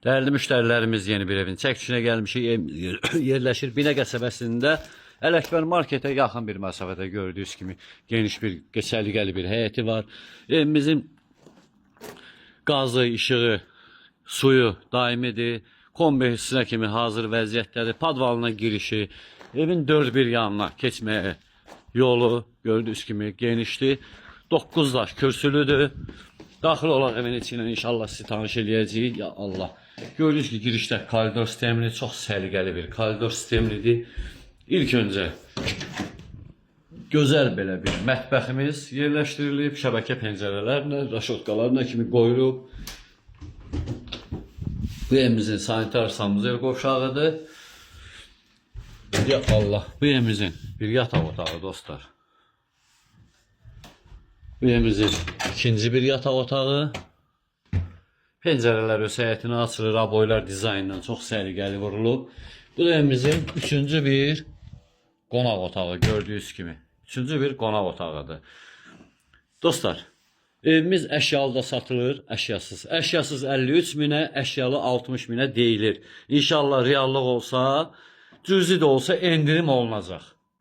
Değerli müşterilerimiz, yeni bir evin çəkilişinə gəlmişik. Yerləşir Binə qəsəbəsində Ələkbər marketə yaxın bir məsafədə, gördüyünüz kimi geniş bir səliqəli bir həyəti var. Evimizin qazı, işığı, suyu daimidir. Kombi sinə kimi hazır vəziyyətdədir. Padvalına girişi, evin dörd bir yanına keçməyə yolu gördüyünüz kimi genişdir. 9 daş kürsülüdür. Daxil olaq evin içindən inşallah sizi tanış eləyəcəyik. Ya Allah. Gördüyünüz ki, girişdə koridor sistemli, çox səliqəli bir koridor sistemlidir. İlk öncə gözəl belə bir mətbəximiz yerləşdirilib, şəbəkə pəncərələrlə, raşotkalarla kimi qoyulub. Bu evimizin sanitar sanuzel qovşağıdır. Ya Allah, bu evimizin bir yataq otağı dostlar. Bu evimizin ikinci bir yataq otağı. Pəncərələr öz həyətini açılır, aboylar dizaynla çox səliqəli vurulub. Bu da evimizin üçüncü bir qonaq otağı, gördüyünüz kimi. Üçüncü bir qonaq otağıdır. Dostlar, evimiz əşyalı da satılır, əşyasız. Əşyasız 53 minə, əşyalı 60 minə deyilir. İnşallah reallıq olsa, cüzi də olsa endirim olunacaq.